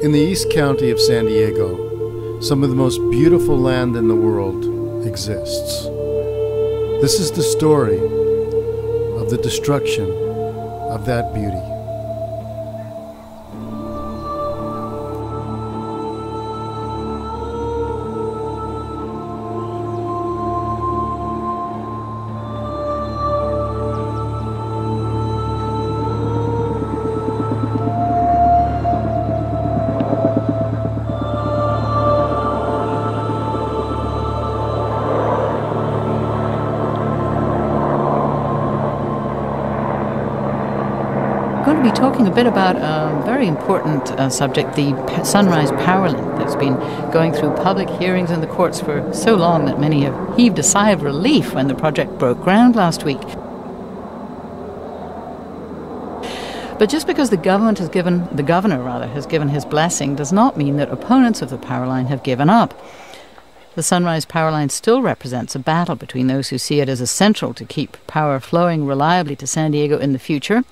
In the East County of San Diego, some of the most beautiful land in the world exists. This is the story of the destruction of that beauty. We're going to be talking a bit about a very important subject, the Sunrise Power Link, that's been going through public hearings in the courts for so long that many have heaved a sigh of relief when the project broke ground last week. But just because the governor has given his blessing does not mean that opponents of the power line have given up. The Sunrise Power Line still represents a battle between those who see it as essential to keep power flowing reliably to San Diego in the future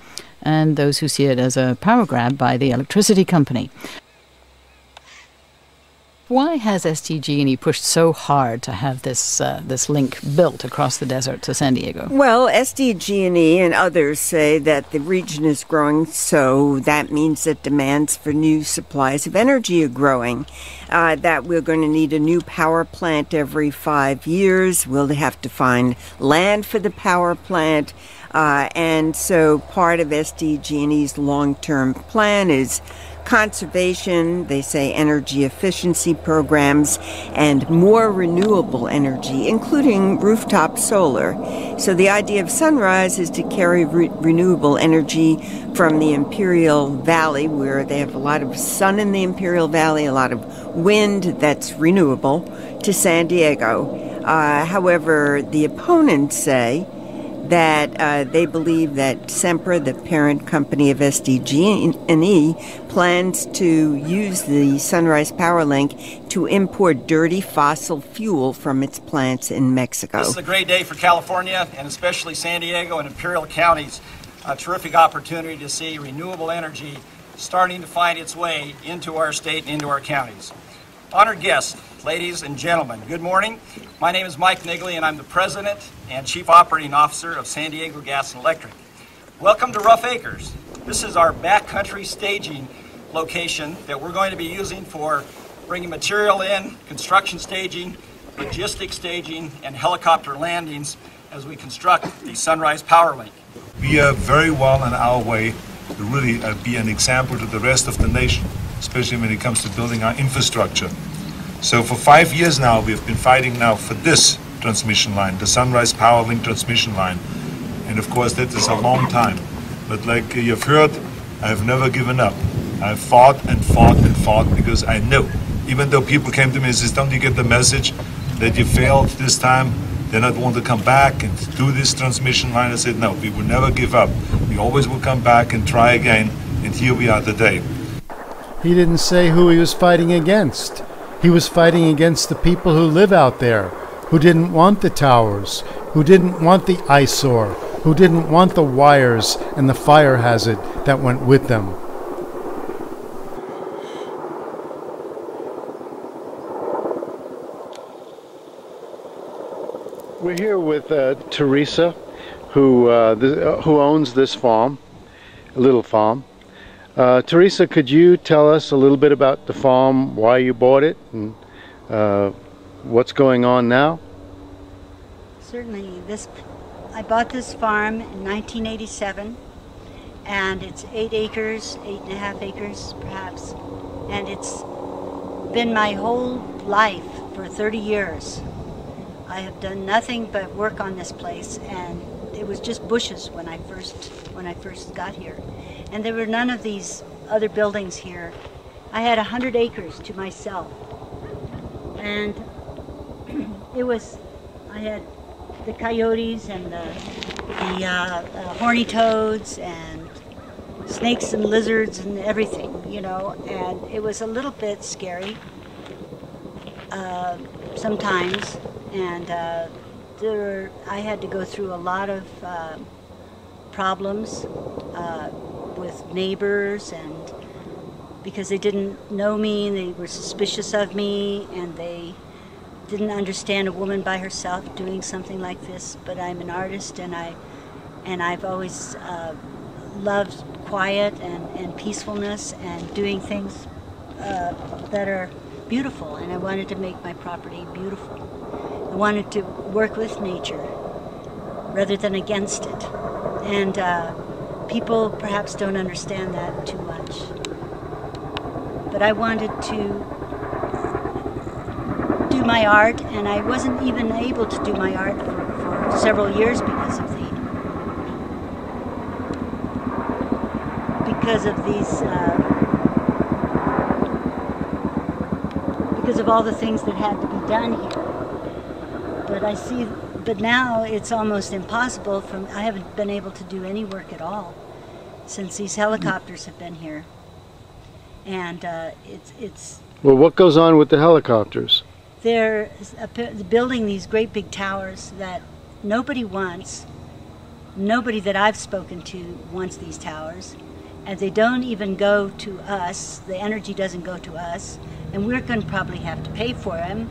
and those who see it as a power grab by the electricity company. Why has SDG&E pushed so hard to have this link built across the desert to San Diego? Well, SDG&E and others say that the region is growing, so that means that demands for new supplies of energy are growing, that we're going to need a new power plant every 5 years. We'll have to find land for the power plant. And so part of SDG&E's long-term plan is conservation, they say energy efficiency programs, and more renewable energy, including rooftop solar. So the idea of Sunrise is to carry renewable energy from the Imperial Valley, where they have a lot of sun in the Imperial Valley, a lot of wind that's renewable, to San Diego. However, the opponents say that they believe that Sempra, the parent company of SDG&E, plans to use the Sunrise Power Link to import dirty fossil fuel from its plants in Mexico. This is a great day for California, and especially San Diego and Imperial counties. A terrific opportunity to see renewable energy starting to find its way into our state and into our counties. Honored guests, ladies and gentlemen, good morning. My name is Mike Nigley, and I'm the President and Chief Operating Officer of San Diego Gas and Electric. Welcome to Rough Acres. This is our backcountry staging location that we're going to be using for bringing material in, construction staging, logistics staging, and helicopter landings as we construct the Sunrise Power Link. We are very well on our way to really be an example to the rest of the nation, especially when it comes to building our infrastructure. So for 5 years now, we've been fighting now for this transmission line, the Sunrise Power Link transmission line. And of course, that is a long time. But like you've heard, I've never given up. I've fought and fought and fought because I know, even though people came to me and said, don't you get the message that you failed this time? They not want to come back and do this transmission line. I said, no, we will never give up. We always will come back and try again. And here we are today. He didn't say who he was fighting against. He was fighting against the people who live out there, who didn't want the towers, who didn't want the eyesore, who didn't want the wires and the fire hazard that went with them. We're here with Teresa, who owns this farm, a little farm. Teresa, could you tell us a little bit about the farm, why you bought it, and what's going on now? Certainly. I bought this farm in 1987, and it's 8 acres, 8.5 acres perhaps, and it's been my whole life for 30 years. I have done nothing but work on this place, and it was just bushes when I first got here. And there were none of these other buildings here. I had 100 acres to myself. And I had the coyotes and the horny toads and snakes and lizards and everything, you know, and it was a little bit scary sometimes. And I had to go through a lot of problems with neighbors, and because they didn't know me, they were suspicious of me, and they didn't understand a woman by herself doing something like this. But I'm an artist, and I've always loved quiet and peacefulness and doing things that are beautiful, and I wanted to make my property beautiful. I wanted to work with nature rather than against it. And people perhaps don't understand that too much. But I wanted to do my art, and I wasn't even able to do my art for several years because of all the things that had to be done here. But now it's almost impossible. I haven't been able to do any work at all since these helicopters have been here. And it's Well, what goes on with the helicopters? They're building these great big towers that nobody wants. Nobody that I've spoken to wants these towers. And they don't even go to us. The energy doesn't go to us. And we're going to probably have to pay for them.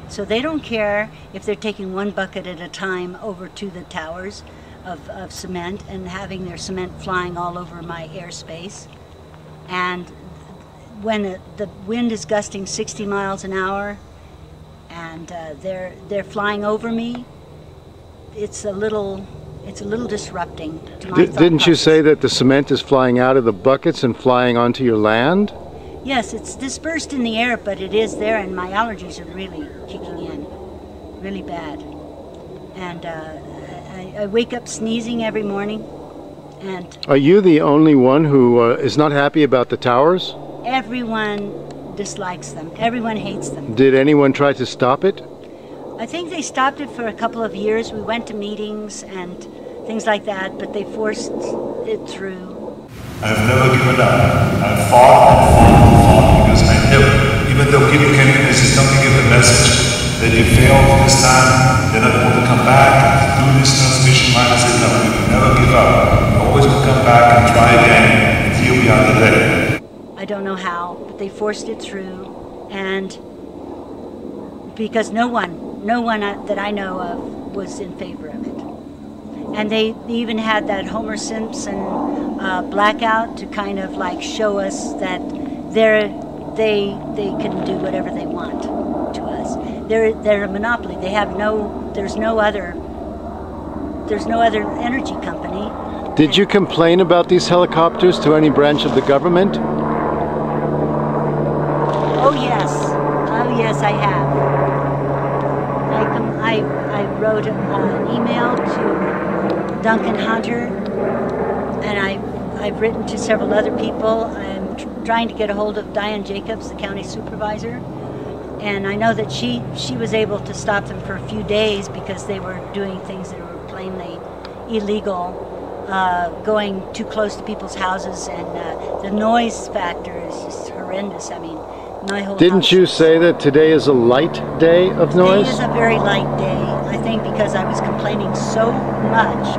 So they don't care if they're taking one bucket at a time over to the towers of cement and having their cement flying all over my airspace. And when the wind is gusting 60 miles an hour and they're flying over me, it's a little disrupting to my thought Didn't you process. say that the cement is flying out of the buckets and flying onto your land? Yes, it's dispersed in the air, but it is there, and my allergies are really kicking in, really bad. And I wake up sneezing every morning, and Are you the only one who is not happy about the towers? everyone dislikes them. Everyone hates them. Did anyone try to stop it? I think they stopped it for a couple of years. We went to meetings and things like that, but they forced it through. I've never given up. I've fought, because I know, even though people can consistently give a message that you failed this time, they're not able to come back and do this transmission line. I said, no, we will never give up. We always will come back and try again, and here we are today. I don't know how, but they forced it through, and because no one that I know of was in favor of it. And they even had that Homer Simpson blackout to kind of like show us that they can do whatever they want to us. They're a monopoly. There's no other energy company. Did you complain about these helicopters to any branch of the government? Oh yes, I have. I wrote an email to Duncan Hunter, and I've written to several other people. I'm trying to get a hold of Diane Jacobs, the county supervisor, and I know that she was able to stop them for a few days because they were doing things that were plainly illegal, going too close to people's houses, and the noise factor is just horrendous. I mean, my whole Didn't house you say that today is a light day of noise? Today is a very light day, I think, because I was complaining so much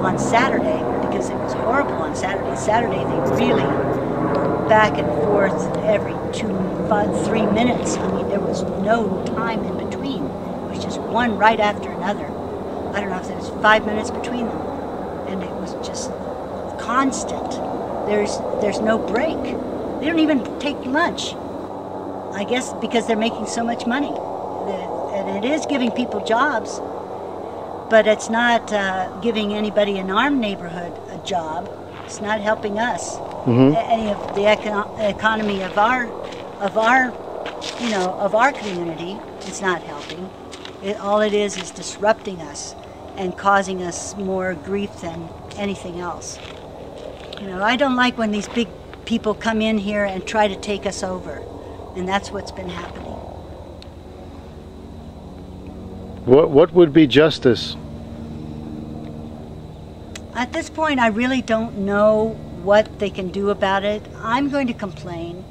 on Saturday, because it was horrible on Saturday. Saturday, they really were back and forth every 3 minutes. I mean, there was no time in between. It was just one right after another. I don't know if there was 5 minutes between them. And it was just constant. There's no break. They don't even take lunch. I guess because they're making so much money. And it is giving people jobs, but it's not giving anybody in our neighborhood a job. It's not helping us. Any of the economy of our community. It's not helping. All it is disrupting us and causing us more grief than anything else. I don't like when these big people come in here and try to take us over. And that's what's been happening. What would be justice? At this point, I really don't know what they can do about it. I'm going to complain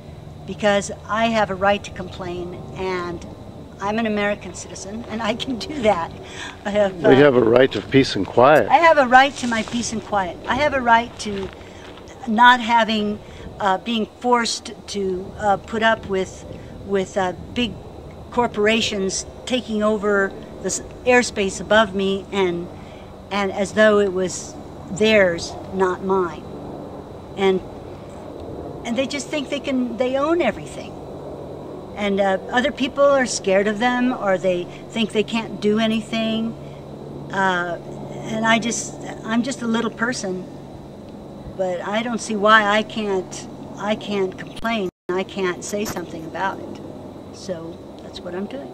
because I have a right to complain, and I'm an American citizen, and I can do that. We have a right to peace and quiet. I have a right to my peace and quiet. I have a right to not having being forced to put up with big corporations taking over the airspace above me, and as though it was theirs, not mine. And they just think they own everything. And other people are scared of them, or they think they can't do anything. And I'm just a little person, but I don't see why I can't complain. I can't say something about it. So that's what I'm doing.